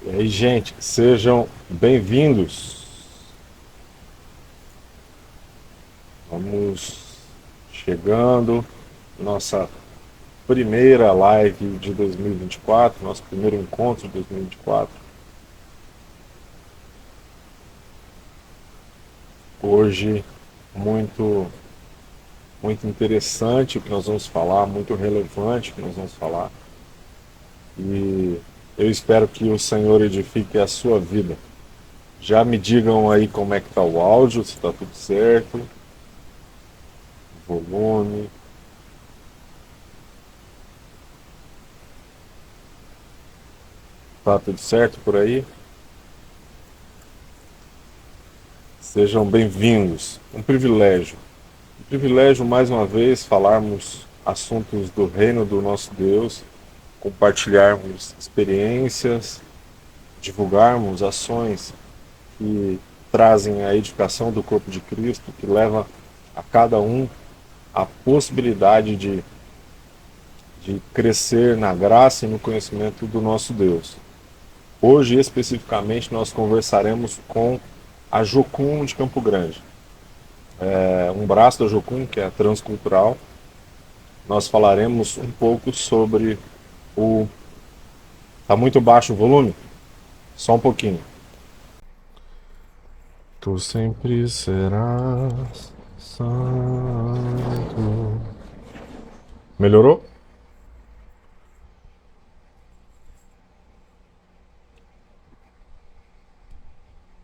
E aí, gente, sejam bem-vindos. Vamos chegando, nossa primeira live de 2024, nosso primeiro encontro de 2024. Hoje, muito, muito interessante o que nós vamos falar, muito relevante o que nós vamos falar. E eu espero que o Senhor edifique a sua vida. Já me digam aí como é que está o áudio, se está tudo certo, volume. Tá tudo certo por aí? Sejam bem-vindos. Um privilégio mais uma vez falarmos assuntos do reino do nosso Deus, compartilharmos experiências, divulgarmos ações que trazem a edificação do corpo de Cristo, que leva a cada um a possibilidade de crescer na graça e no conhecimento do nosso Deus. Hoje, especificamente, nós conversaremos com a Jocum de Campo Grande. Um braço da Jocum, que é a Transcultural. Nós falaremos um pouco sobre o... Tá muito baixo o volume? Só um pouquinho. Tu sempre serás santo. Melhorou?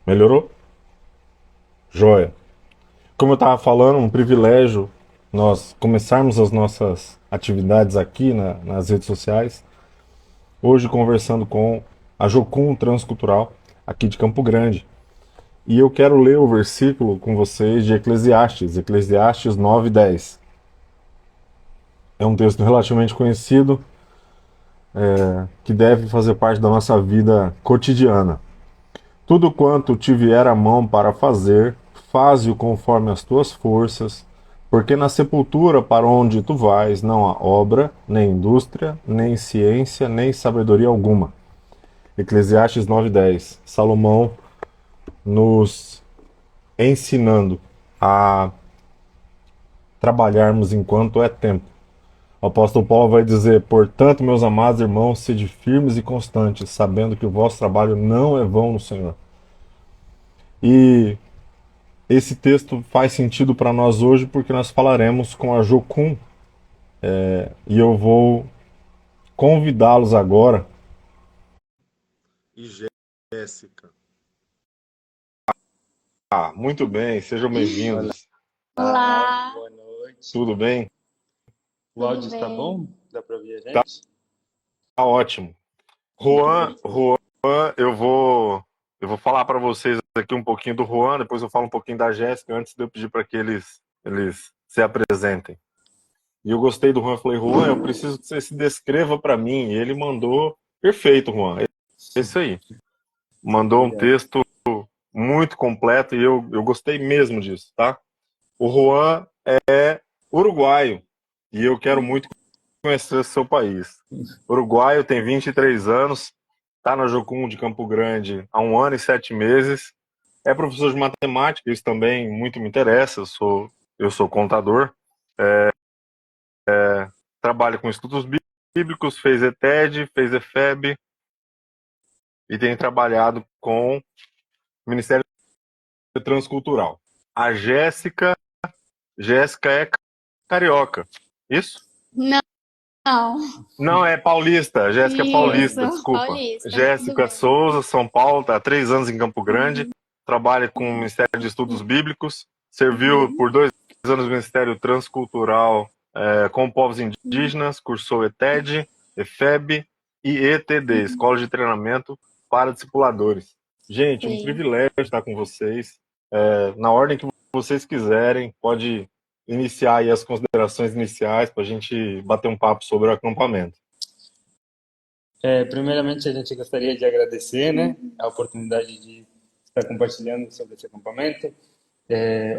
Melhorou? Joia. Como eu estava falando, um privilégio nós começarmos as nossas atividades aqui nas redes sociais. Hoje conversando com a Jocum Transcultural, aqui de Campo Grande. E eu quero ler o versículo com vocês de Eclesiastes, Eclesiastes 9:10. É um texto relativamente conhecido, que deve fazer parte da nossa vida cotidiana. Tudo quanto te vier a mão para fazer, faze-o conforme as tuas forças, porque na sepultura para onde tu vais não há obra, nem indústria, nem ciência, nem sabedoria alguma. Eclesiastes 9:10. Salomão nos ensinando a trabalharmos enquanto é tempo. O apóstolo Paulo vai dizer: portanto, meus amados irmãos, sede firmes e constantes, sabendo que o vosso trabalho não é vão no Senhor. E esse texto faz sentido para nós hoje porque nós falaremos com a Jocum, e eu vou convidá-los agora. E Jéssica. Ah, muito bem, sejam Olá, bem-vindos. Olá, boa noite. Tudo bem? O tudo áudio está bem? bom? Dá para ouvir a Tá gente? ótimo. Juan, eu vou falar para vocês aqui um pouquinho do Juan, depois eu falo um pouquinho da Jéssica, antes de eu pedir para que eles se apresentem. E eu gostei do Juan, eu falei: Juan, eu preciso que você se descreva para mim. E ele mandou perfeito, Juan. É isso aí. Mandou um Obrigado. texto muito completo e eu gostei mesmo disso, tá? O Juan é uruguaio e eu quero muito conhecer seu país. Uruguaio, tem 23 anos, está na Jocum de Campo Grande há 1 ano e 7 meses. É professor de matemática, isso também muito me interessa. Eu sou contador, trabalho com estudos bíblicos, fez ETED, fez EFEB e tem trabalhado com o Ministério Transcultural. A Jéssica é carioca, isso? Não, não. Não, é paulista. Jéssica é Isso, paulista, desculpa. Paulista, tudo Jéssica bem. Souza, São Paulo, está há 3 anos em Campo Grande, Uhum, trabalha com o Ministério de Estudos Bíblicos, serviu uhum, por 2 anos no Ministério Transcultural com povos uhum. indígenas, cursou ETED, EFEB e ETD, Escola de Treinamento para Discipuladores. Gente, um Sim. privilégio estar com vocês. Na ordem que vocês quiserem, pode iniciar aí as considerações iniciais para a gente bater um papo sobre o acampamento. Primeiramente, a gente gostaria de agradecer, né, a oportunidade de estar compartilhando sobre esse acampamento.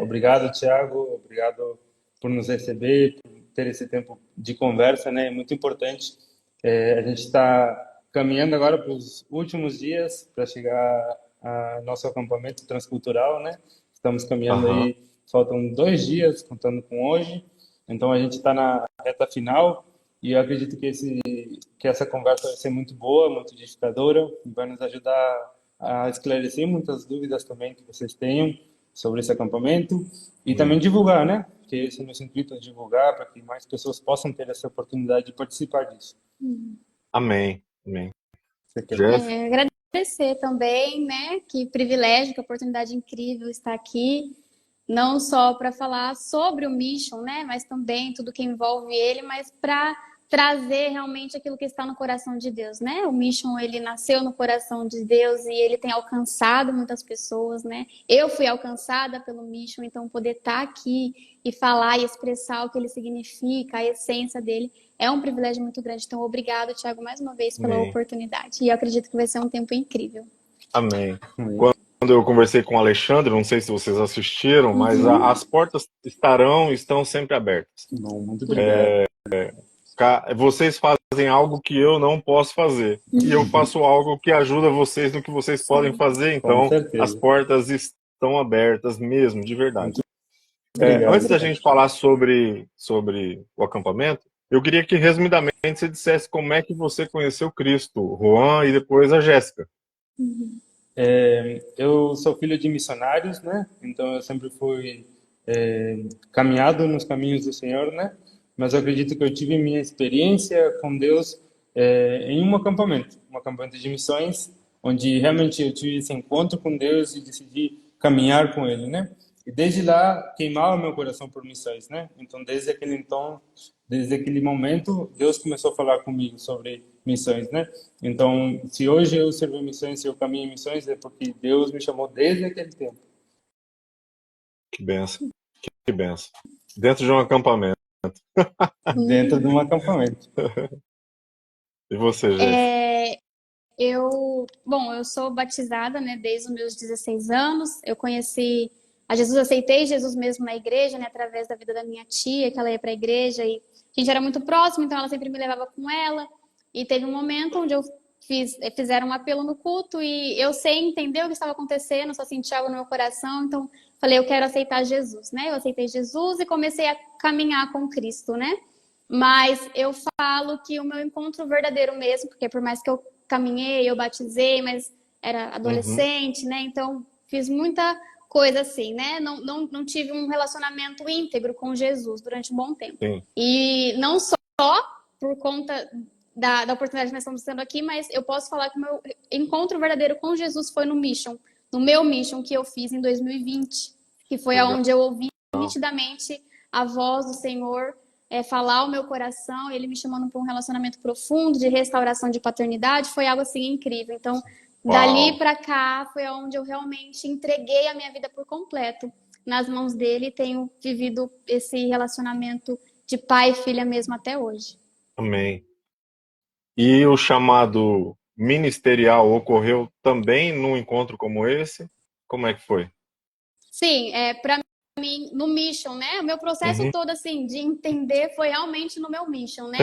Obrigado, Tiago. Obrigado por nos receber, por ter esse tempo de conversa, né? É muito importante a gente estar caminhando agora para os últimos dias para chegar ao nosso acampamento transcultural, né? Estamos caminhando Aham. aí, faltam 2 dias, contando com hoje. Então a gente está na reta final e eu acredito que essa conversa vai ser muito boa, muito edificadora e vai nos ajudar a esclarecer muitas dúvidas também que vocês tenham sobre esse acampamento e também Amém. divulgar, né? Que esse é o nosso intuito, é divulgar para que mais pessoas possam ter essa oportunidade de participar disso. Amém. Amém. Você quer? Jéssica? Agradecer também, né? Que privilégio, que oportunidade incrível estar aqui, não só para falar sobre o Mission, né? Mas também tudo que envolve ele, mas para trazer realmente aquilo que está no coração de Deus, né? O Mission, ele nasceu no coração de Deus e ele tem alcançado muitas pessoas, né? Eu fui alcançada pelo Mission, então poder estar aqui e falar e expressar o que ele significa, a essência dele, é um privilégio muito grande. Então, obrigado, Thiago, mais uma vez pela Amém. oportunidade. E eu acredito que vai ser um tempo incrível. Amém. Amém. Quando eu conversei com o Alexandre, não sei se vocês assistiram, mas as portas estão sempre abertas. Bom, muito obrigado. Vocês fazem algo que eu não posso fazer. E eu faço algo que ajuda vocês no que vocês podem fazer. Com Então, as certeza. portas estão abertas mesmo, de verdade. Muito obrigado. Antes da gente falar sobre o acampamento, eu queria que, resumidamente, você dissesse como é que você conheceu Cristo, o Juan e depois a Jéssica. Eu sou filho de missionários, né? Então eu sempre fui caminhado nos caminhos do Senhor, né? Mas eu acredito que eu tive minha experiência com Deus em um acampamento de missões, onde realmente eu tive esse encontro com Deus e decidi caminhar com Ele, né? E desde lá queimava meu coração por missões, né? Então desde aquele momento, Deus começou a falar comigo sobre missões, né? Então, se hoje eu sirvo em missões, se eu caminho em missões, é porque Deus me chamou desde aquele tempo. Que benção, que benção. Dentro de um acampamento. Dentro de um acampamento. E você, Jéssica? Eu sou batizada, né, desde os meus 16 anos. Eu conheci a Jesus, aceitei Jesus mesmo na igreja, né, através da vida da minha tia, que ela ia para a igreja e a gente era muito próximo, então ela sempre me levava com ela. E teve um momento onde fizeram um apelo no culto e eu sem entender o que estava acontecendo, só senti algo no meu coração, então falei, eu quero aceitar Jesus, né? Eu aceitei Jesus e comecei a caminhar com Cristo, né? Mas eu falo que o meu encontro verdadeiro mesmo, porque por mais que eu caminhei, eu batizei, mas era adolescente, né? Então fiz muita coisa assim, né? Não tive um relacionamento íntegro com Jesus durante um bom tempo. Sim. E não só por conta da oportunidade que nós estamos tendo aqui, mas eu posso falar que o meu encontro verdadeiro com Jesus foi no meu mission que eu fiz em 2020, que foi Legal. onde eu ouvi nitidamente a voz do Senhor falar ao meu coração, ele me chamando para um relacionamento profundo, de restauração de paternidade, foi algo assim incrível. Então, dali para cá, foi onde eu realmente entreguei a minha vida por completo nas mãos dele e tenho vivido esse relacionamento de pai e filha mesmo até hoje. Amém. E o chamado ministerial ocorreu também num encontro como esse? Como é que foi? Sim, para mim, no Mission, né? O meu processo todo, assim, de entender foi realmente no meu Mission, né?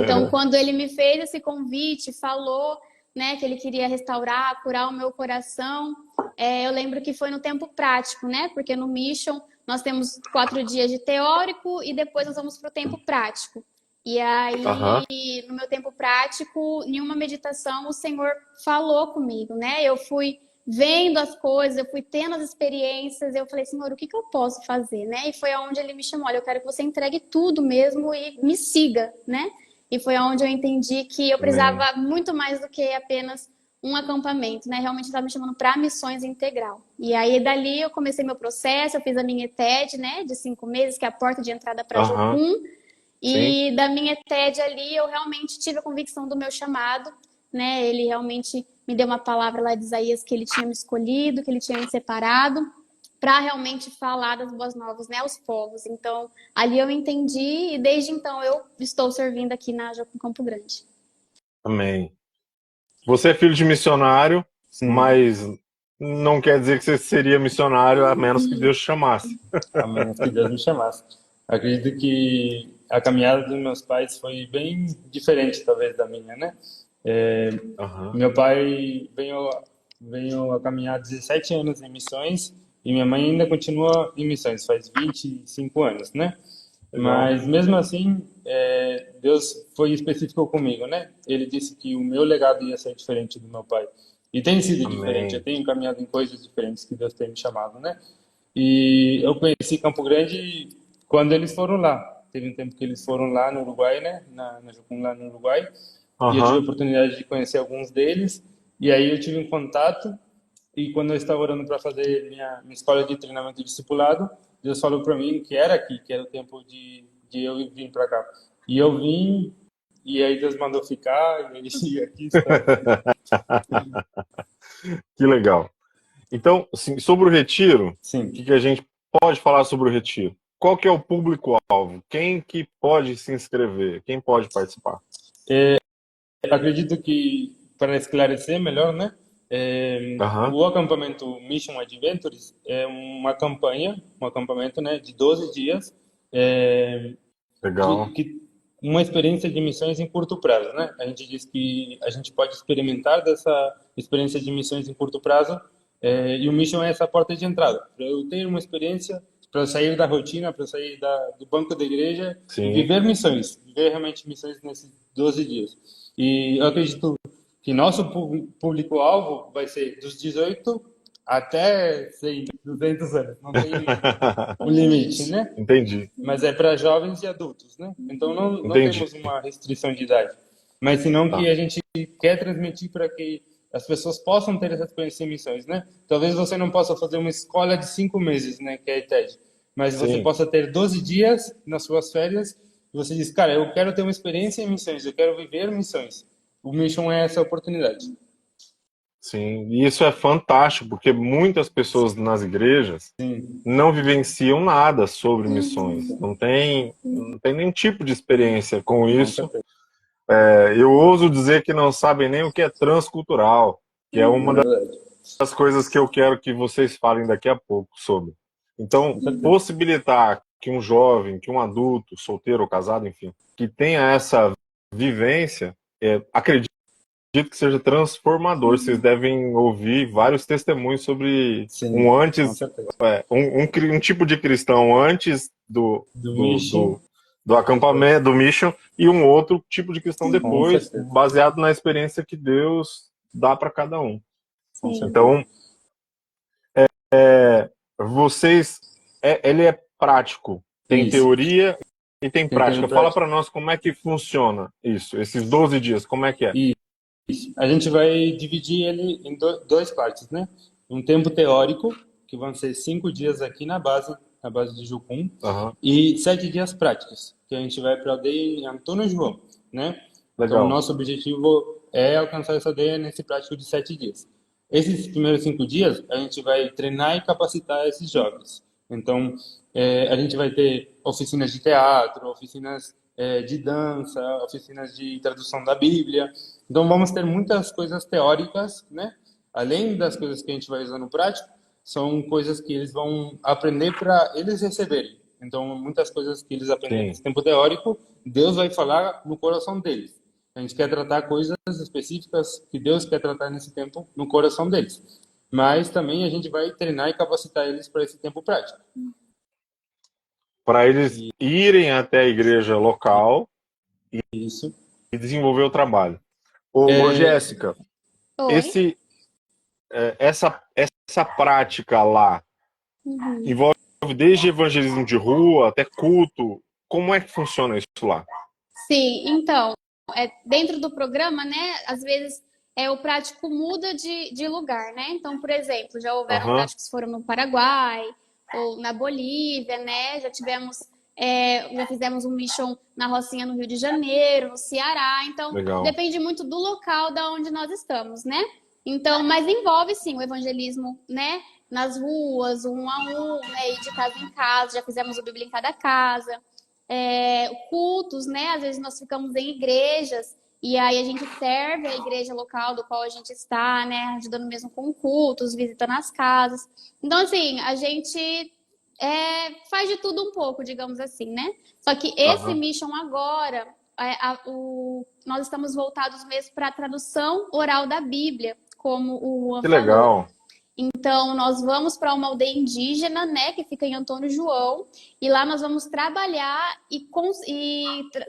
Então, quando ele me fez esse convite, falou, né, que ele queria restaurar, curar o meu coração, eu lembro que foi no tempo prático, né? Porque no Mission nós temos 4 dias de teórico e depois nós vamos para o tempo prático. E aí, no meu tempo prático, em uma meditação, o Senhor falou comigo, né? Eu fui vendo as coisas, eu fui tendo as experiências, eu falei, Senhor, o que eu posso fazer, né? E foi aonde ele me chamou, olha, eu quero que você entregue tudo mesmo e me siga, né? E foi aonde eu entendi que eu precisava muito mais do que apenas um acampamento, né? Realmente estava me chamando para missões integral. E aí, dali, eu comecei meu processo, eu fiz a minha ETED, né? De 5 meses, que é a porta de entrada para Jocum. E da minha TED ali, eu realmente tive a convicção do meu chamado, né? Ele realmente me deu uma palavra lá de Isaías que ele tinha me escolhido, que ele tinha me separado para realmente falar das boas novas, né, aos povos. Então, ali eu entendi e desde então eu estou servindo aqui na Jocum Campo Grande. Amém. Você é filho de missionário, mas não quer dizer que você seria missionário a menos que Deus te chamasse. A menos que Deus me chamasse. Acredito que a caminhada dos meus pais foi bem diferente, talvez, da minha, né? Aham. Meu pai veio a caminhar 17 anos em missões e minha mãe ainda continua em missões, faz 25 anos, né? Legal. Mas mesmo assim, Deus foi específico comigo, né? Ele disse que o meu legado ia ser diferente do meu pai. E tem sido diferente, eu Amém. tenho caminhado em coisas diferentes que Deus tem me chamado, né? E eu conheci Campo Grande quando eles foram lá. Teve um tempo que eles foram lá no Uruguai, né? Na Jucum, lá no Uruguai. E eu tive a Aham. oportunidade de conhecer alguns deles. E aí eu tive um contato. E quando eu estava orando para fazer minha escola de treinamento e discipulado, Deus falou para mim que era aqui, que era o tempo de eu vir para cá. E eu vim, e aí Deus mandou ficar, e aqui estamos. Que legal. Então, assim, sobre o retiro, o que Sim. que a gente pode falar sobre o retiro? Qual que é o público-alvo? Quem que pode se inscrever? Quem pode participar? Acredito que, para esclarecer melhor, né? Aham. O acampamento Mission Adventures é uma campanha, um acampamento, né, de 12 dias, é, Legal. uma experiência de missões em curto prazo, né? A gente diz que a gente pode experimentar dessa experiência de missões em curto prazo, e o Mission é essa porta de entrada. Para eu ter uma experiência, para eu sair da rotina, para eu sair do banco da igreja e Sim. viver missões, viver realmente missões nesses 12 dias. E eu acredito que nosso público-alvo vai ser dos 18 até, sei, 200 anos. Não tem um limite, né? Entendi. Mas é para jovens e adultos, né? Então não Entendi. temos uma restrição de idade, mas senão que Tá. a gente quer transmitir para que as pessoas possam ter essas experiência em missões, né? Talvez você não possa fazer uma escola de 5 meses, né, que é a ITED, mas você Sim. possa ter 12 dias nas suas férias e você diz, cara, eu quero ter uma experiência em missões, eu quero viver missões. O Mission é essa oportunidade. Sim. E isso é fantástico, porque muitas pessoas nas igrejas Sim, não vivenciam nada sobre missões. Uhum. Não tem nenhum tipo de experiência com com isso. certeza. Eu ouso dizer que não sabem nem o que é transcultural, que é É uma verdade. das coisas que eu quero que vocês falem daqui a pouco sobre. Então, Com certeza. possibilitar que um jovem, que um adulto, solteiro ou casado, enfim, que tenha essa vivência, acredito que seja transformador. Vocês devem ouvir vários testemunhos sobre um Sim, com antes, certeza. um tipo de cristão antes Do Mission, do depois. acampamento, do mission, e um outro tipo de cristão Com depois, certeza. baseado na experiência que Deus dá para cada um. Com Sim. certeza. Então, vocês, ele é prático, tem Isso. teoria e tem Tem prática. tempo Fala prático. para nós como é que funciona isso, esses 12 dias, como é que é? Isso. A gente vai dividir ele em dois partes, né? Um tempo teórico, que vão ser 5 dias aqui na base de Jucum, Aham, e 7 dias práticos, que a gente vai para a aldeia em Antônio João, né? Então, o legal. nosso objetivo é alcançar essa aldeia nesse prático de 7 dias. Esses primeiros 5 dias, a gente vai treinar e capacitar esses jovens. Então, a gente vai ter oficinas de teatro, oficinas de dança, oficinas de tradução da Bíblia. Então, vamos ter muitas coisas teóricas, né? Além das coisas que a gente vai usar no prático, são coisas que eles vão aprender para eles receberem. Então, muitas coisas que eles aprendem Sim, nesse tempo teórico, Deus vai falar no coração deles. A gente quer tratar coisas específicas que Deus quer tratar nesse tempo no coração deles. Mas também a gente vai treinar e capacitar eles para esse tempo prático. para eles E irem até a igreja local isso. e desenvolver o trabalho. Ô Jéssica, Oi? esse, essa prática lá Uhum. envolve desde evangelismo de rua até culto. Como é que funciona isso lá? Sim, então, dentro do programa, né, às vezes o prático muda de lugar, né? Então, por exemplo, já houveram Aham, práticos que foram no Paraguai ou na Bolívia, né? Já fizemos um mission na Rocinha no Rio de Janeiro, no Ceará. Então, legal. depende muito do local da onde nós estamos, né? Então, mas envolve sim o evangelismo, né? Nas ruas, um a um, né? Ir de casa em casa, já fizemos o Bíblia em cada casa, cultos, né? Às vezes nós ficamos em igrejas e aí a gente serve a igreja local do qual a gente está, né? Ajudando mesmo com cultos, visitando as casas. Então, assim, a gente faz de tudo um pouco, digamos assim, né? Só que esse Aham, mission agora, nós estamos voltados mesmo para a tradução oral da Bíblia, como o Juan Que falou. legal. Então, nós vamos para uma aldeia indígena, né, que fica em Antônio João, e lá nós vamos trabalhar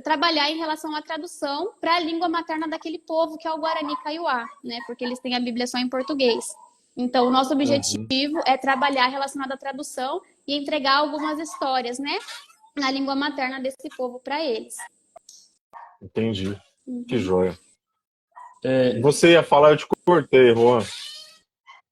trabalhar em relação à tradução para a língua materna daquele povo, que é o Guarani Kaiowá, né, porque eles têm a Bíblia só em português. Então, o nosso objetivo é trabalhar relacionado à tradução e entregar algumas histórias, né, na língua materna desse povo para eles. Entendi. Que joia. Você ia falar, eu te cortei, Juan.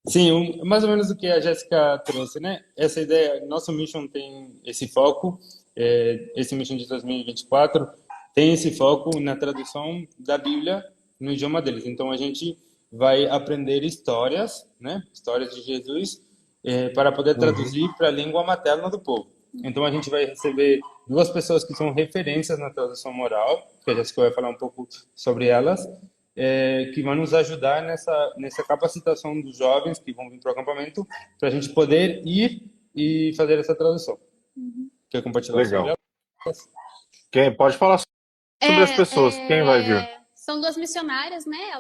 Sim, mais ou menos o que a Jéssica trouxe, né? Essa ideia, nosso mission tem esse foco, esse mission de 2024 tem esse foco na tradução da Bíblia no idioma deles. Então, a gente vai aprender histórias, né? Histórias de Jesus, para poder traduzir para a língua materna do povo. Então, a gente vai receber 2 pessoas que são referências na tradução oral, que a Jéssica vai falar um pouco sobre elas, que vão nos ajudar nessa capacitação dos jovens que vão vir para o acampamento, para a gente poder ir e fazer essa tradução. Quer compartilhar sobre Legal. elas? Pode falar sobre as pessoas. Quem vai vir? São 2 missionárias, né?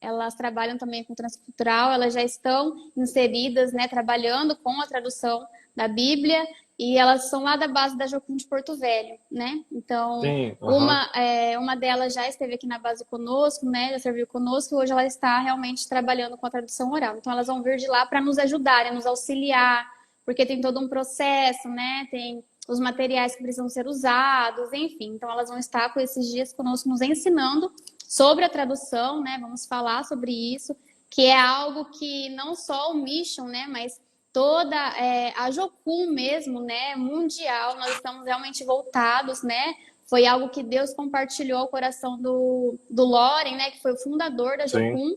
Elas trabalham também com transcultural, elas já estão inseridas, né, trabalhando com a tradução da Bíblia, e elas são lá da base da Jocum de Porto Velho, né? Então, Sim, uma delas já esteve aqui na base conosco, né? Já serviu conosco, e hoje ela está realmente trabalhando com a tradução oral. Então, elas vão vir de lá para nos ajudarem, nos auxiliar, porque tem todo um processo, né? Tem os materiais que precisam ser usados, enfim. Então, elas vão estar com esses dias conosco nos ensinando sobre a tradução, né? Vamos falar sobre isso, que é algo que não só o Mission, né? Mas toda a Jocum mesmo, né? Mundial, nós estamos realmente voltados, né? Foi algo que Deus compartilhou ao coração do Loren, né? Que foi o fundador da Jocum.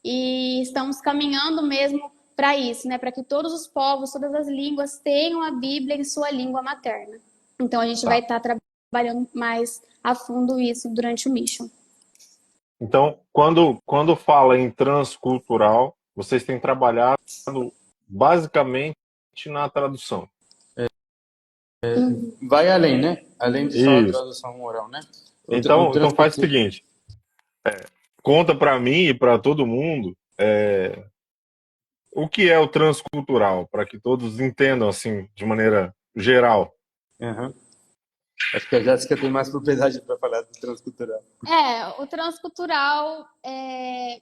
E estamos caminhando mesmo para isso, né? Para que todos os povos, todas as línguas tenham a Bíblia em sua língua materna. Então, a gente vai estar trabalhando mais a fundo isso durante o Mission. Então, quando fala em transcultural, vocês têm trabalhado basicamente na tradução. Vai além, né? Além de só a tradução oral, né? Então faz o seguinte, conta para mim e para todo mundo o que é o transcultural, para que todos entendam assim, de maneira geral. Acho que a Jéssica tem mais propriedade para falar do transcultural. O transcultural,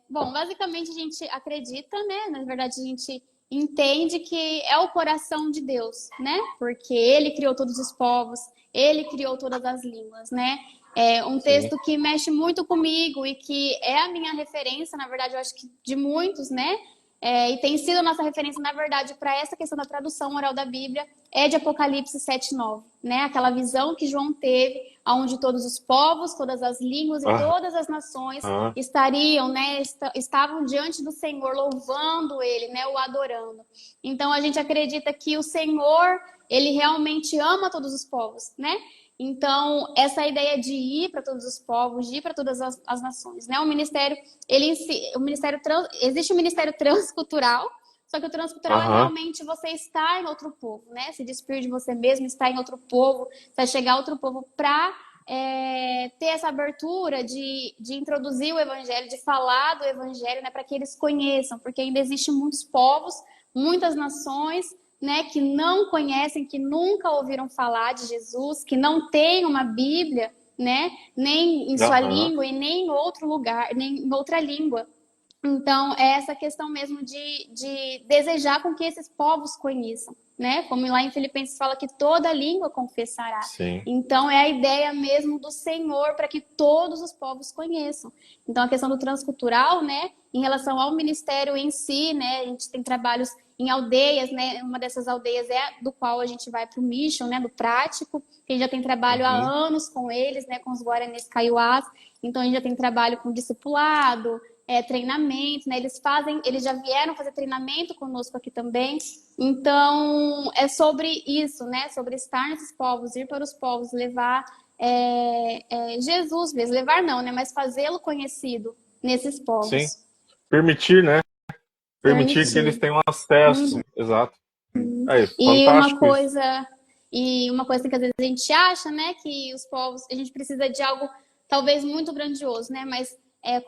bom, basicamente a gente acredita, né? Na verdade, a gente entende que é o coração de Deus, né? Porque Ele criou todos os povos, Ele criou todas as línguas, né? É um texto que mexe muito comigo e que é a minha referência, na verdade, eu acho que de muitos, né? E tem sido a nossa referência, na verdade, para essa questão da tradução oral da Bíblia, é de Apocalipse 7:9, né? Aquela visão que João teve, onde todos os povos, todas as línguas e todas as nações estariam, né? Estavam diante do Senhor, louvando Ele, né? O adorando. Então, a gente acredita que o Senhor, Ele realmente ama todos os povos, né? Então, essa ideia de ir para todos os povos, de ir para todas as nações, né? O ministério, existe o ministério transcultural, só que o transcultural é realmente você estar em outro povo, né? Se despir de você mesmo, estar em outro povo, vai chegar a outro povo para ter essa abertura de introduzir o evangelho, de falar do evangelho, né? Para que eles conheçam, porque ainda existem muitos povos, muitas nações, né, que não conhecem, que nunca ouviram falar de Jesus, que não têm uma Bíblia, né, nem em sua língua e nem em outro lugar, nem em outra língua. Então, é essa questão mesmo de desejar com que esses povos conheçam, né? Como lá em Filipenses fala que toda língua confessará. Sim. Então, é a ideia mesmo do Senhor para que todos os povos conheçam. Então, a questão do transcultural, né, em relação ao ministério em si, né, a gente tem trabalhos em aldeias, né? Uma dessas aldeias é do qual a gente vai para o Mission, né? Do prático. A gente já tem trabalho há anos com eles, né? Com os Guaranis Kaiowás. Então, a gente já tem trabalho com discipulado, treinamento, né? Eles já vieram fazer treinamento conosco aqui também. Então, é sobre isso, né? Sobre estar nesses povos, ir para os povos, levar Jesus mesmo. Levar não, né? Mas fazê-lo conhecido nesses povos. Sim. Permitir, né? Permitir que eles tenham acesso. Exato. É E uma coisa que às vezes a gente acha, né, que os povos, a gente precisa de algo talvez muito grandioso, né? Mas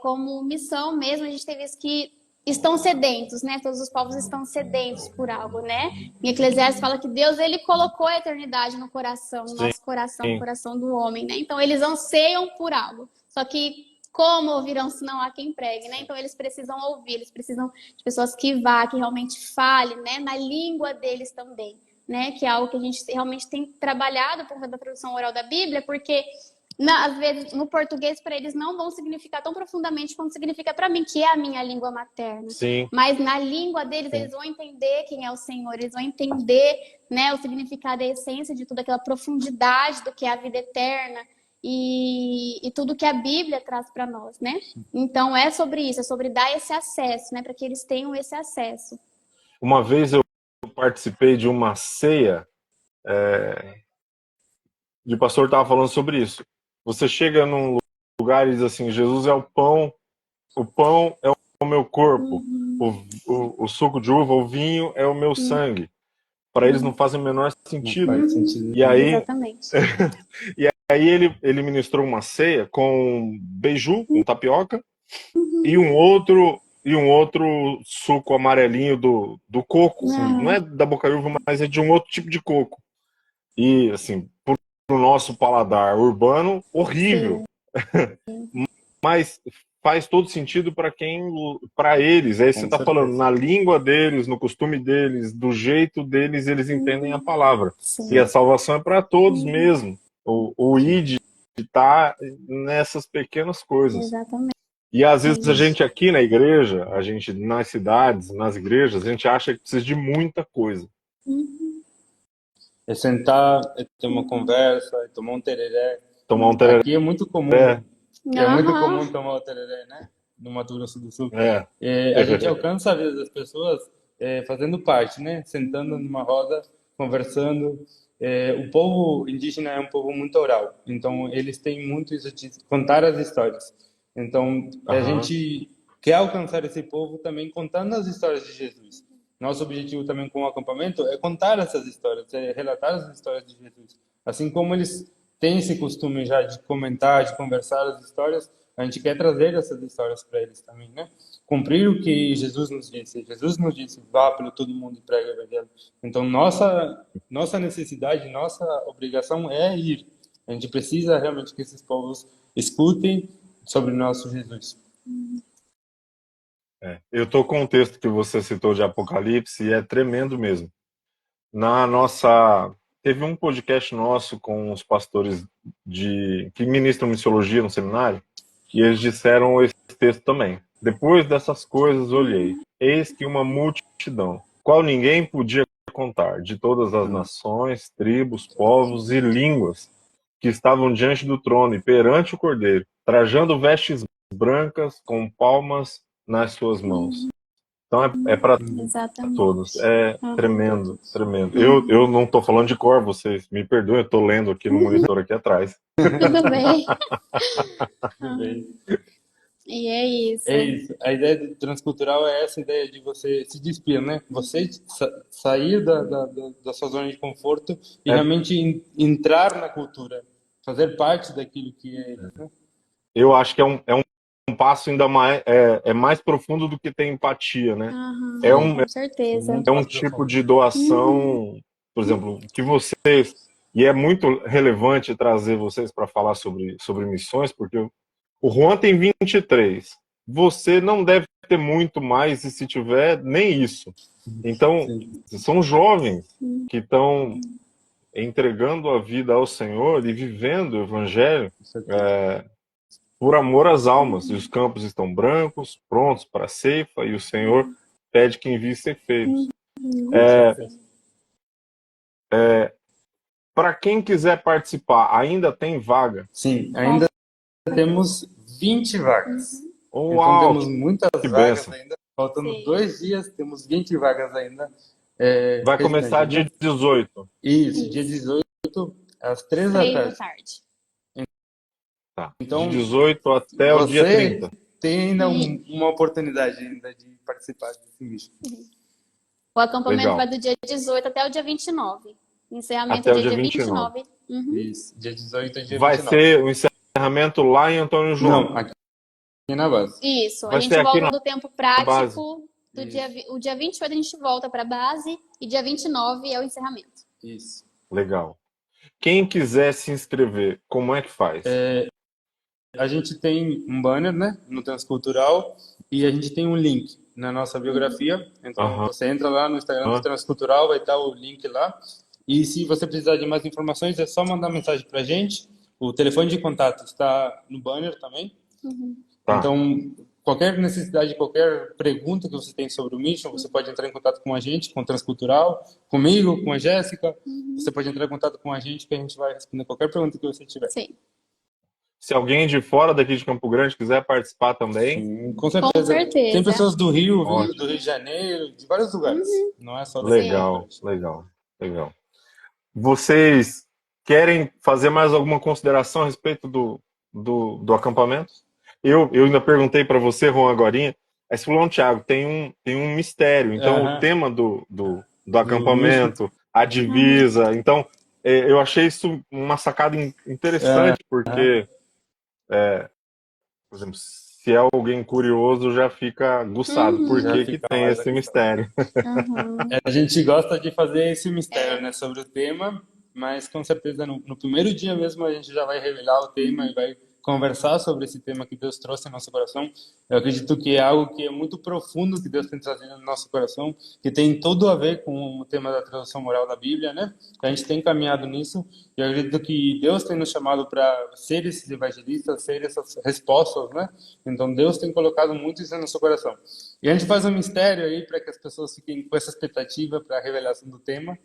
como missão mesmo, a gente tem visto que estão sedentos, né? Todos os povos estão sedentos por algo, né? Em Eclesiastes fala que Deus, ele colocou a eternidade no coração, no Sim. nosso coração, no coração do homem, né? Então, eles anseiam por algo. Só que como ouvirão se não há quem pregue, né? Então, eles precisam ouvir, eles precisam de pessoas que vá, que realmente fale, né? Na língua deles também, né? Que é algo que a gente realmente tem trabalhado por conta da tradução oral da Bíblia, porque às vezes, no português, para eles não vão significar tão profundamente quanto significa para mim, que é a minha língua materna. Sim. Mas na língua deles, eles vão entender quem é o Senhor, eles vão entender, né, o significado e a essência de tudo, aquela profundidade do que é a vida eterna e tudo que a Bíblia traz para nós, né? Então, é sobre isso, é sobre dar esse acesso, né, para que eles tenham esse acesso. Uma vez eu participei de uma ceia, e o pastor estava falando sobre isso. Você chega num lugar e diz assim, Jesus é o pão é o meu corpo, o suco de uva, o vinho é o meu sangue. Para eles não faz o menor sentido. Não faz sentido. E aí, Exatamente. aí ele ministrou uma ceia com beiju, com tapioca, e um outro suco amarelinho do coco. Não é da bocaiúva, mas é de um outro tipo de coco. E assim, pro nosso paladar urbano, horrível. Mas faz todo sentido para eles. Aí você está falando na língua deles, no costume deles, do jeito deles, eles entendem a palavra. Sim. E a salvação é para todos mesmo. O id está nessas pequenas coisas. Exatamente. E às vezes a gente aqui na igreja, a gente nas cidades, nas igrejas, a gente acha que precisa de muita coisa. É sentar, é ter uma conversa, é tomar um tereré. Tomar um tereré. Aqui é muito comum. É. É muito comum tomar o tereré, né? No Mato Grosso do Sul. A gente alcança, às vezes, as pessoas fazendo parte, né? Sentando numa roda, conversando. O povo indígena é um povo muito oral. Então, eles têm muito isso de contar as histórias. Então, a gente quer alcançar esse povo também contando as histórias de Jesus. Nosso objetivo também com o acampamento é contar essas histórias, é relatar as histórias de Jesus. Assim como eles têm esse costume já de comentar, de conversar as histórias, a gente quer trazer essas histórias para eles também, né? Cumprir o que Jesus nos disse. Jesus nos disse, vá pelo todo mundo e pregue o evangelho. Então, nossa necessidade, nossa obrigação é ir. A gente precisa realmente que esses povos escutem sobre o nosso Jesus. Eu estou com o texto que você citou de Apocalipse e é tremendo mesmo. Teve um podcast nosso com os pastores que ministram missiologia no seminário e eles disseram esse texto também. Depois dessas coisas olhei, eis que uma multidão, qual ninguém podia contar, de todas as nações, tribos, povos e línguas que estavam diante do trono e perante o Cordeiro, trajando vestes brancas com palmas nas suas mãos. Então é para todos. É tremendo, tremendo. Eu não estou falando de cor, vocês me perdoem, eu estou lendo aqui no monitor aqui atrás. Tudo bem. Tudo bem. E é isso. É isso. A ideia do transcultural é essa ideia de você se despir, né? Você sair da sua zona de conforto e realmente entrar na cultura, fazer parte daquilo que é, né? Eu acho que é um passo ainda mais profundo do que ter empatia, né? Com certeza. É um tipo de doação, por exemplo, que vocês, e é muito relevante trazer vocês para falar sobre missões, porque o Juan tem 23, você não deve ter muito mais, e se tiver, nem isso. Então, são jovens que estão entregando a vida ao Senhor e vivendo o Evangelho por amor às almas. E os campos estão brancos, prontos para a ceifa, e o Senhor pede que envie ceifeiros. Para quem quiser participar, ainda tem vaga? Sim, ainda temos 20 vagas. Uau, então temos muitas vagas benção. ainda. Faltando 2 dias, temos 20 vagas ainda. Vai começar dia 18. Isso, dia 18, às 3 da tarde. Tá. Então, de 18 até o dia 30. Tem ainda uma oportunidade ainda de participar desse misto. O acampamento Legal. vai do dia 18 até o dia 29. Encerramento Até o dia dia 29. Isso, dia 18 e dia Vai 29. ser, o encerramento lá em Antônio João. Não, aqui na base. Isso, a Vai gente ser aqui volta na do tempo base. prático, Isso, o dia 28 a gente volta para a base e dia 29 é o encerramento. isso. Legal. Quem quiser se inscrever, como é que faz? A gente tem um banner, né, no Transcultural, e a gente tem um link na nossa biografia. Então, Aham. você entra lá no Instagram do Transcultural, vai estar o link lá. E se você precisar de mais informações, é só mandar mensagem para a gente. O telefone de contato está no banner também. Tá. Então, qualquer necessidade, qualquer pergunta que você tem sobre o Mission, você pode entrar em contato com a gente, com o Transcultural, comigo, com a Jéssica. Você pode entrar em contato com a gente que a gente vai responder qualquer pergunta que você tiver. Sim, Se alguém de fora daqui de Campo Grande quiser participar também, Sim, com com certeza. Tem certeza. pessoas do Rio, ótimo. do Rio de Janeiro, de vários lugares. Não é só daqui. Legal, legal, legal. Vocês querem fazer mais alguma consideração a respeito do acampamento? Eu ainda perguntei para você, Juan, agorinha. Aí você falou, Thiago, tem um mistério. Então, o Aham. tema do Do acampamento, a divisa. Então, eu achei isso uma sacada interessante, porque, por exemplo, se é alguém curioso, já fica aguçado. Por Já que que fica tem mais esse aqui. mistério? Uhum. A gente gosta de fazer esse mistério, né, sobre o tema, mas com certeza no primeiro dia mesmo a gente já vai revelar o tema e vai conversar sobre esse tema que Deus trouxe no nosso coração. Eu acredito que é algo que é muito profundo que Deus tem trazido no nosso coração, que tem tudo a ver com o tema da tradução moral da Bíblia, né? A gente tem caminhado nisso e eu acredito que Deus tem nos chamado para ser esses evangelistas, ser essas respostas, né? Então Deus tem colocado muito isso no nosso coração. E a gente faz um mistério aí para que as pessoas fiquem com essa expectativa para a revelação do tema.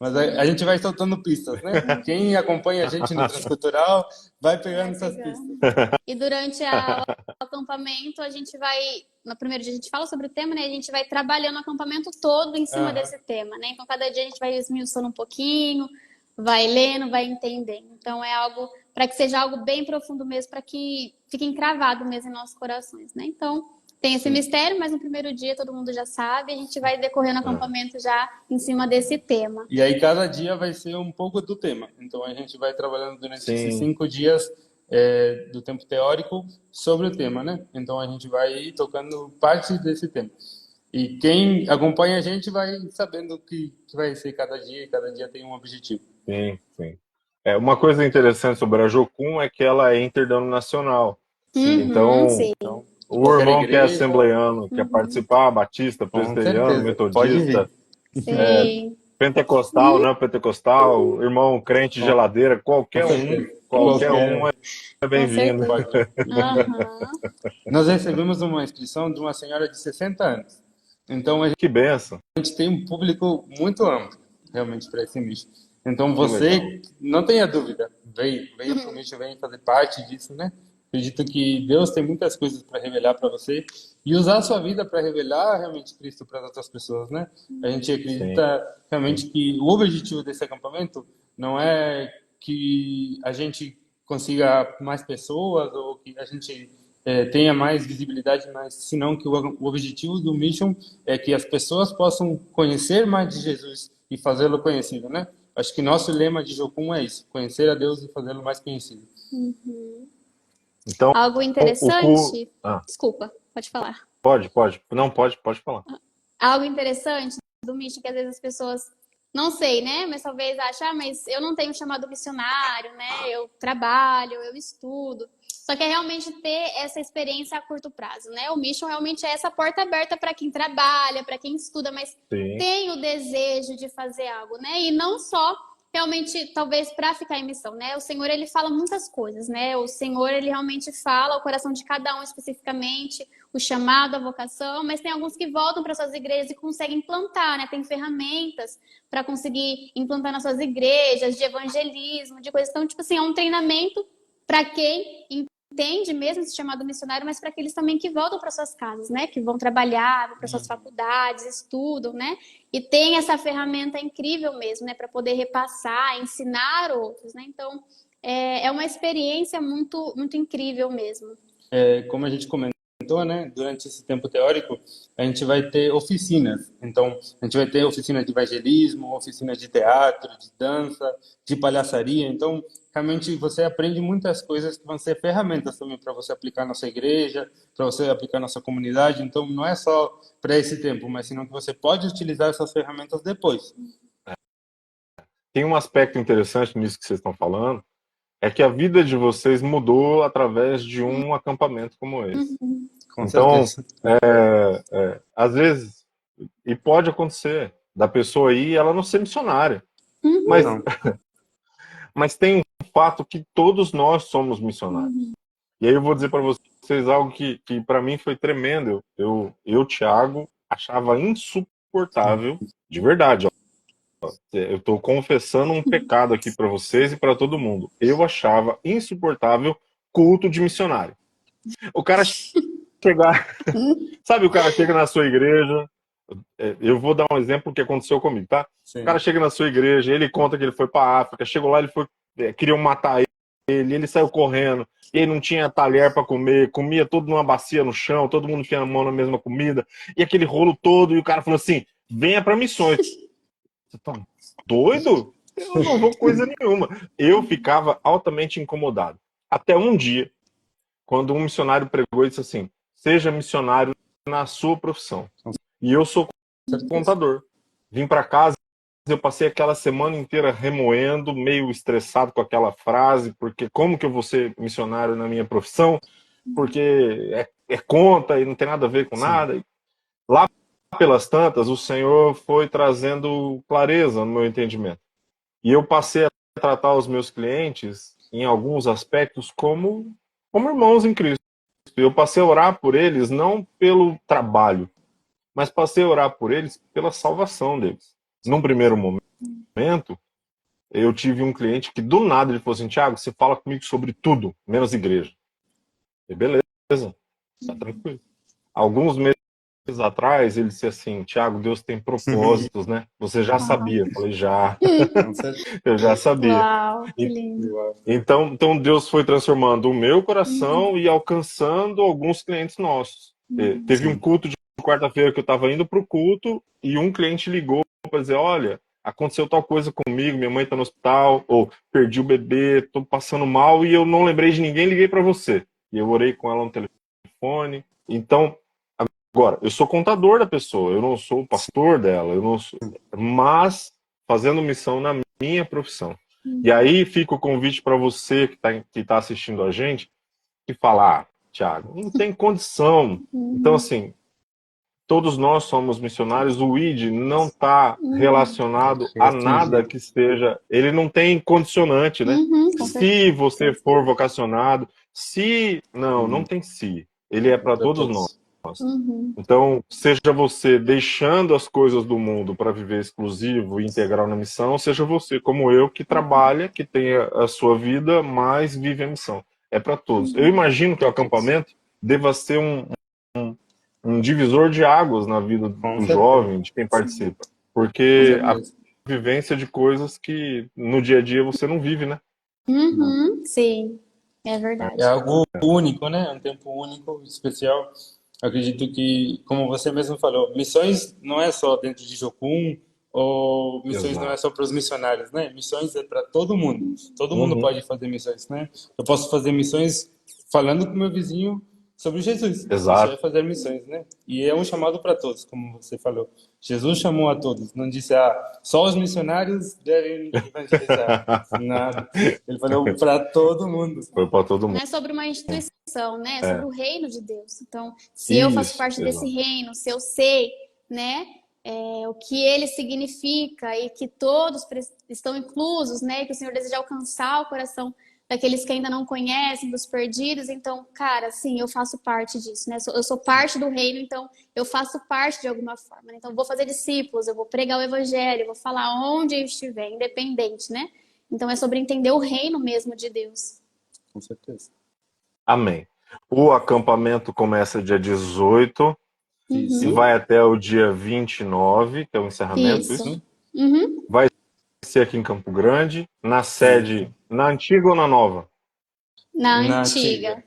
Mas a gente vai soltando pistas, né? Quem acompanha a gente no Transcultural vai pegando essas pistas. E durante o acampamento, a gente vai. No primeiro dia, a gente fala sobre o tema, né? A gente vai trabalhando o acampamento todo em cima desse tema, né? Então, cada dia a gente vai esmiuçando um pouquinho, vai lendo, vai entendendo. Então, é algo para que seja algo bem profundo mesmo, para que fique encravado mesmo em nossos corações, né? Então, tem esse mistério, mas no primeiro dia todo mundo já sabe, a gente vai decorrendo o acampamento já em cima desse tema. E aí cada dia vai ser um pouco do tema. Então a gente vai trabalhando durante esses 5 dias do tempo teórico sobre o tema, né? Então a gente vai tocando parte desse tema. E quem acompanha a gente vai sabendo o que vai ser cada dia, e cada dia tem um objetivo. Sim, sim. Uma coisa interessante sobre a Jocum é que ela é interdenominacional. Então, Sim. o Qualquer irmão que é igreja, assembleiano, quer participar, batista, com presbiteriano, certeza, pode metodista, vir. Sim. pentecostal, não pentecostal, irmão crente geladeira, qualquer um é Com bem-vindo. certeza. Aham. Nós recebemos uma inscrição de uma senhora de 60 anos. Então a Que benção. gente tem um público muito amplo, realmente, para esse nicho. Então Que legal. você, não tenha dúvida, venha para o nicho, venha fazer parte disso, né? Acredito que Deus tem muitas coisas para revelar para você e usar a sua vida para revelar realmente Cristo para as outras pessoas, né? A gente acredita realmente que o objetivo desse acampamento não é que a gente consiga mais pessoas ou que a gente tenha mais visibilidade, mas senão que o objetivo do Mission é que as pessoas possam conhecer mais de Jesus e fazê-lo conhecido, né? Acho que nosso lema de Jocum é isso, conhecer a Deus e fazê-lo mais conhecido. Então, Algo interessante. Desculpa, pode falar. Pode. Não, pode falar. Algo interessante do Mission que às vezes as pessoas, não sei, né? Mas talvez achem, mas eu não tenho chamado missionário, né? Eu trabalho, eu estudo. Só que é realmente ter essa experiência a curto prazo, né? O Mission realmente é essa porta aberta para quem trabalha, para quem estuda, mas tem o desejo de fazer algo, né? E não só realmente, talvez, para ficar em missão, né? O Senhor, ele fala muitas coisas, né? O Senhor, ele realmente fala o coração de cada um especificamente, o chamado, a vocação, mas tem alguns que voltam para suas igrejas e conseguem implantar, né? Tem ferramentas para conseguir implantar nas suas igrejas, de evangelismo, de coisas. Então, tipo assim, é um treinamento para quem entende mesmo esse chamado missionário, mas para aqueles também que voltam para suas casas, né? Que vão trabalhar, vão para suas faculdades, estudam, né? E tem essa ferramenta incrível mesmo, né? Para poder repassar, ensinar outros, né? Então, é uma experiência muito, muito incrível mesmo. Como a gente comentou, né? Durante esse tempo teórico, a gente vai ter oficinas. Então, a gente vai ter oficina de evangelismo, oficina de teatro, de dança, de palhaçaria. Então, realmente você aprende muitas coisas que vão ser ferramentas também para você aplicar na sua igreja, para você aplicar na sua comunidade. Então, não é só para esse tempo, mas senão que você pode utilizar essas ferramentas depois. Tem um aspecto interessante nisso que vocês estão falando, é que a vida de vocês mudou através de um acampamento como esse. Com Então, certeza. às vezes, e pode acontecer, da pessoa ir e ela não ser missionária. Mas, Não. mas tem um fato que todos nós somos missionários. E aí eu vou dizer para vocês algo que para mim foi tremendo. Thiago, achava insuportável, de verdade. Ó. Eu estou confessando um pecado aqui para vocês e para todo mundo. Eu achava insuportável culto de missionário. O cara chegar, sabe, o cara chega na sua igreja. Eu vou dar um exemplo que aconteceu comigo, tá? Sim. O cara chega na sua igreja, ele conta que ele foi para a África, chegou lá, queriam matar ele saiu correndo, ele não tinha talher para comer, comia tudo numa bacia no chão, todo mundo tinha a mão na mesma comida, e aquele rolo todo, e o cara falou assim, venha para missões. Você tá doido? Eu não vou coisa nenhuma. Eu ficava altamente incomodado. Até um dia, quando um missionário pregou e disse assim, seja missionário na sua profissão. E eu sou contador. Vim para casa, eu passei aquela semana inteira remoendo, meio estressado com aquela frase, porque como que eu vou ser missionário na minha profissão? Porque é conta e não tem nada a ver com nada. Lá pelas tantas, o Senhor foi trazendo clareza no meu entendimento. E eu passei a tratar os meus clientes, em alguns aspectos, como irmãos em Cristo. Eu passei a orar por eles não pelo trabalho, mas passei a orar por eles pela salvação deles. Num primeiro momento, eu tive um cliente que do nada ele falou assim, Thiago, você fala comigo sobre tudo, menos igreja. E beleza, tá tranquilo. Alguns meses atrás, ele disse assim, Thiago, Deus tem propósitos, né? Você já sabia. Eu falei, já. Eu já sabia. Uau, que lindo. Então Deus foi transformando o meu coração e alcançando alguns clientes nossos. Teve um culto de quarta-feira que eu estava indo para o culto e um cliente ligou para dizer, olha, aconteceu tal coisa comigo, minha mãe está no hospital, ou perdi o bebê, estou passando mal e eu não lembrei de ninguém, liguei para você. E eu orei com ela no telefone. Então, agora, eu sou contador da pessoa, eu não sou o pastor dela, eu não sou, mas fazendo missão na minha profissão. E aí fica o convite para você que tá assistindo a gente, que fala, Thiago, não tem condição. Então, assim, todos nós somos missionários, o ID não está relacionado a nada que esteja, ele não tem condicionante, né? Se você for vocacionado, não tem se. Ele é para todos nós. Então, seja você deixando as coisas do mundo para viver exclusivo e integral na missão, seja você, como eu, que trabalha, que tem a sua vida, mas vive a missão. É para todos. Eu imagino que o acampamento deva ser um divisor de águas na vida do jovem, de quem participa. Porque a vivência de coisas que no dia a dia você não vive, né? Sim, é verdade. É algo único, né? Um tempo único, especial. Acredito que, como você mesmo falou, missões não é só dentro de Jocum, ou missões não é só para os missionários, né? Missões é para todo mundo. Todo mundo pode fazer missões, né? Eu posso fazer missões falando com meu vizinho sobre Jesus. Exato. Isso é fazer missões, né? E é um chamado para todos, como você falou. Jesus chamou a todos, não disse, só os missionários devem evangelizar. Nada. Ele falou para todo mundo. Foi para todo mundo. Não é sobre uma instituição, né? É sobre o reino de Deus. Então, se eu faço parte desse reino, se eu sei, né, o que ele significa e que todos estão inclusos, né, e que o Senhor deseja alcançar o coração daqueles que ainda não conhecem, dos perdidos. Então, cara, sim, eu faço parte disso, né? Eu sou parte do reino, então eu faço parte de alguma forma. Né? Então, eu vou fazer discípulos, eu vou pregar o evangelho, eu vou falar onde eu estiver, independente, né? Então, é sobre entender o reino mesmo de Deus. Com certeza. Amém. O acampamento começa dia 18 e vai até o dia 29, que é o encerramento. Isso? Vai ser aqui em Campo Grande, na sede, na antiga ou na nova? Na antiga.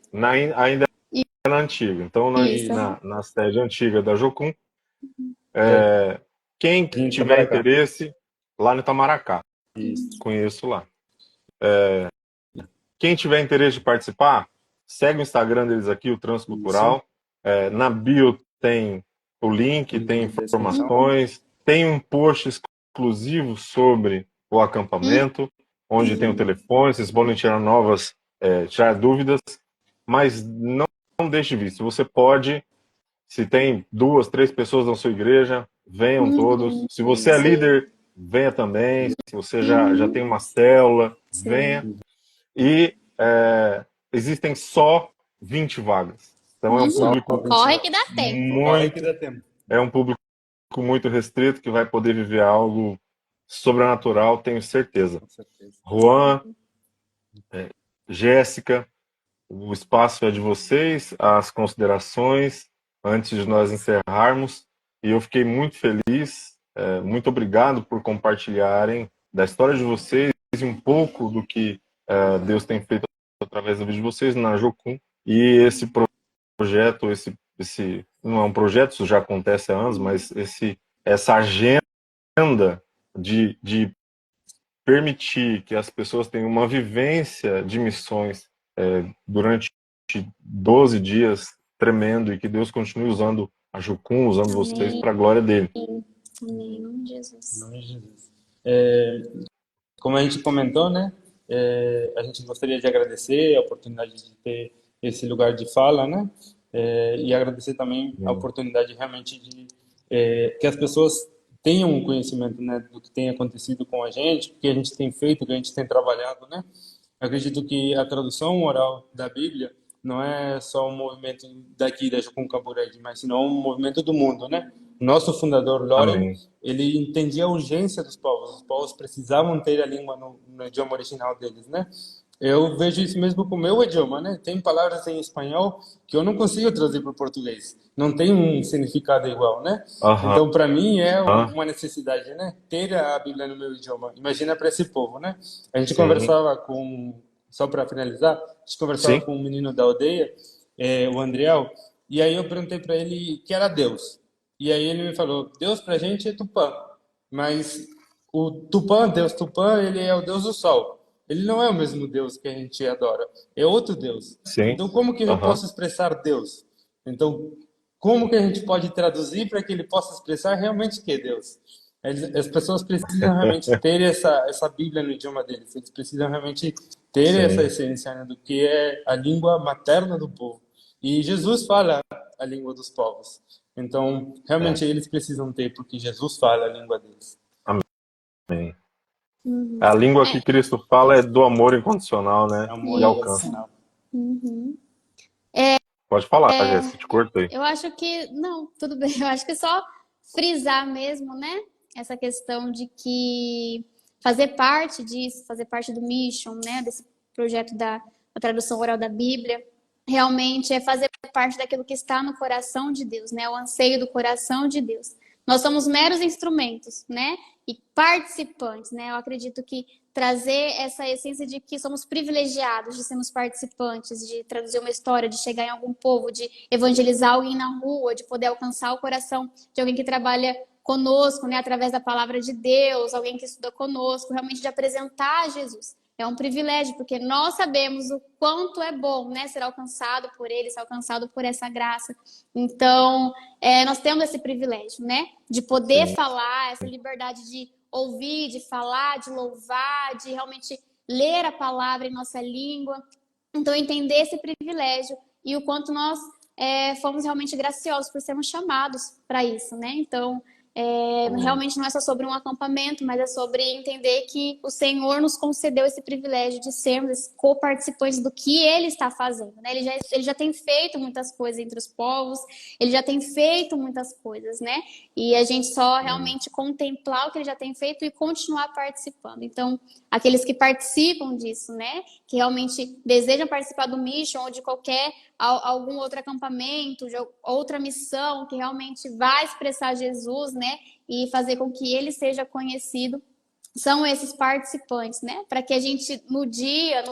Ainda é na antiga. Então, na sede antiga da Jocum. Quem tiver interesse, lá no Itamaracá. Conheço lá. quem tiver interesse de participar, segue o Instagram deles aqui, o Transcultural. Na bio tem o link, tem Descrição. informações, tem um post exclusivo sobre o acampamento, onde tem o telefone, vocês podem tirar dúvidas, mas não deixe de vir. Se você pode, se tem 2, 3 pessoas na sua igreja, venham todos. Se você é líder, venha também. Se você já tem uma célula, venha. E existem só 20 vagas. Então é um público Corre que dá tempo. Corre que dá tempo. é um público muito restrito que vai poder viver algo sobrenatural, tenho certeza. Com certeza. Juan, Jéssica, o espaço é de vocês, as considerações antes de nós encerrarmos. E eu fiquei muito feliz, muito obrigado por compartilharem da história de vocês e um pouco do que Deus tem feito através da vida de vocês na Jocum. E esse projeto, esse não é um projeto, isso já acontece há anos, mas essa agenda de permitir que as pessoas tenham uma vivência de missões durante 12 dias tremendo, e que Deus continue usando a Jucum, usando vocês para a glória dele. Amém. Em nome de Jesus. Em nome de Jesus. Como a gente comentou, né? A gente gostaria de agradecer a oportunidade de ter esse lugar de fala, né? E agradecer também a oportunidade realmente de que as pessoas tenham um conhecimento, né, do que tem acontecido com a gente, o que a gente tem feito, o que a gente tem trabalhado, né? Eu acredito que a tradução oral da Bíblia não é só um movimento daqui da Jocum Camburede, mas senão um movimento do mundo, né? Nosso fundador, Loren, Amém. ele entendia a urgência dos povos. Os povos precisavam ter a língua no idioma original deles, né? Eu vejo isso mesmo com o meu idioma, né? Tem palavras em espanhol que eu não consigo traduzir para o português. Não tem um significado igual, né? Então, para mim, é uma necessidade, né? Ter a Bíblia no meu idioma. Imagina para esse povo, né? A gente conversava só para finalizar, a gente conversava com um menino da aldeia, o Andriel, e aí eu perguntei para ele que era Deus. E aí ele me falou, Deus pra gente é Tupã, mas o Tupã, Deus Tupã, ele é o Deus do sol. Ele não é o mesmo Deus que a gente adora, é outro Deus. Sim. Então como que eu posso expressar Deus? Então, como que a gente pode traduzir para que ele possa expressar realmente o que é Deus? As pessoas precisam realmente ter essa Bíblia no idioma deles, eles precisam realmente ter essa essência, né, do que é a língua materna do povo. E Jesus fala a língua dos povos. Então, realmente eles precisam ter, porque Jesus fala a língua deles. Amém. A língua que Cristo fala é do amor incondicional, né? Amor E alcança. incondicional. Pode falar, Jéssica, te cortei. Eu acho que, não, tudo bem, eu acho que só frisar mesmo, né? Essa questão de que fazer parte disso, fazer parte do Mission, né? Desse projeto da tradução oral da Bíblia, realmente é fazer parte daquilo que está no coração de Deus, né? O anseio do coração de Deus. Nós somos meros instrumentos, né? E participantes, né? Eu acredito que trazer essa essência de que somos privilegiados de sermos participantes, de traduzir uma história, de chegar em algum povo, de evangelizar alguém na rua, de poder alcançar o coração de alguém que trabalha conosco, né? Através da palavra de Deus, alguém que estuda conosco, realmente de apresentar Jesus. É um privilégio, porque nós sabemos o quanto é bom, né, ser alcançado por ele, ser alcançado por essa graça. Então, nós temos esse privilégio, né, de poder falar, essa liberdade de ouvir, de falar, de louvar, de realmente ler a palavra em nossa língua. Então, entender esse privilégio e o quanto nós fomos realmente graciosos por sermos chamados para isso, né? Então, realmente não é só sobre um acampamento, mas é sobre entender que o Senhor nos concedeu esse privilégio de sermos co-participantes do que Ele está fazendo, né? Ele já tem feito muitas coisas entre os povos, Ele já tem feito muitas coisas, né? E a gente só realmente contemplar o que Ele já tem feito e continuar participando. Então, aqueles que participam disso, né? Que realmente desejam participar do Mission ou de algum outro acampamento, de outra missão que realmente vai expressar Jesus, né? E fazer com que ele seja conhecido. são esses participantes, né? Para que a gente, no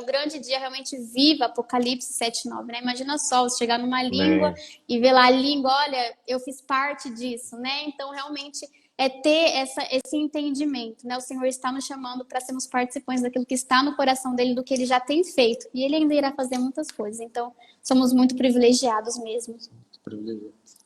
grande dia, realmente viva Apocalipse 7:9, né? Imagina só, você chegar numa língua Amém. e ver lá a língua, olha, eu fiz parte disso, né? Então, realmente, é ter esse entendimento, né? O Senhor está nos chamando para sermos participantes daquilo que está no coração dele, do que ele já tem feito. E ele ainda irá fazer muitas coisas. Então, somos muito privilegiados mesmo.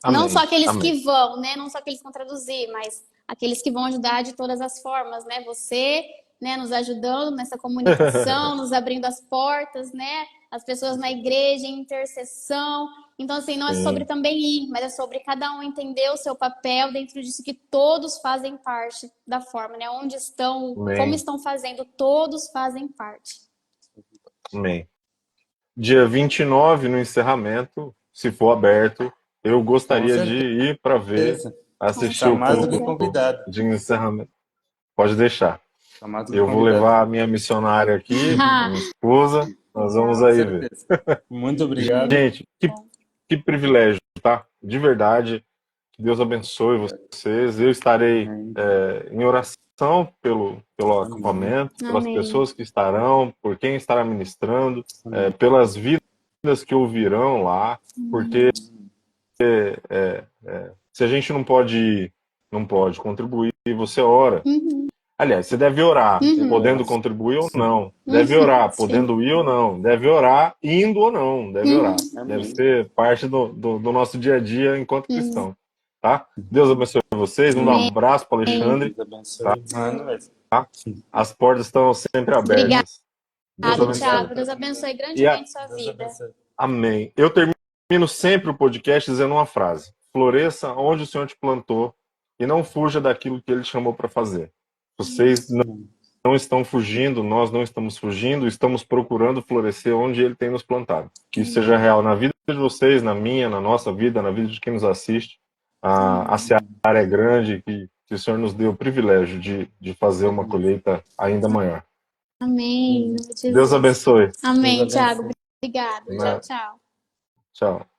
Não só Amém. aqueles Amém. que vão, né? Não só aqueles que vão traduzir, mas aqueles que vão ajudar de todas as formas, né? Você, né, nos ajudando nessa comunicação, nos abrindo as portas, né? As pessoas na igreja em intercessão. Então, assim, não é sobre Sim. também ir, mas é sobre cada um entender o seu papel dentro disso, que todos fazem parte da forma, né? Onde estão, como Amém. estão fazendo, todos fazem parte. Amém. Dia 29, no encerramento, se for aberto, eu Com gostaria de ir para ver, certeza. Com assistir Está o mais do que certeza. culto convidado. de encerramento. Pode deixar. Está mais do que Eu vou convidado. levar a minha missionária aqui, a minha esposa, nós vamos Com aí ver. certeza. Muito obrigado. Gente, que privilégio, tá? De verdade, que Deus abençoe vocês. Eu estarei Amém. em oração pelo acampamento, pelas Amém. pessoas que estarão, por quem estará ministrando, Amém. pelas vidas que ouvirão lá, porque se a gente não pode ir, não pode contribuir, você ora. Uhum. Aliás, você deve orar, Uhum. podendo contribuir ou Sim. não. Deve orar, Sim. podendo ir ou não. Deve orar, indo ou não. Deve Uhum. orar. Amém. Deve ser parte do nosso dia a dia enquanto Uhum. cristão. Tá? Deus abençoe vocês. Um Amém. abraço para Alexandre. Deus abençoe. Mano, As portas estão sempre Obrigada, abertas. Deus abençoe. Thiago. Deus abençoe E grandemente sua Deus vida. abençoe. amém. Eu termino sempre o podcast dizendo uma frase: floresça onde o Senhor te plantou e não fuja daquilo que Ele te chamou para fazer. Vocês não estão fugindo, nós não estamos fugindo, estamos procurando florescer onde Ele tem nos plantado. Que isso seja real na vida de vocês, na minha, na nossa vida, na vida de quem nos assiste. A seara é grande, que o Senhor nos deu o privilégio de fazer uma colheita ainda maior. Amém. Em nome de Deus Jesus. abençoe. Amém, Deus Thiago. abençoe. Obrigado. Né? Tchau, tchau. Tchau.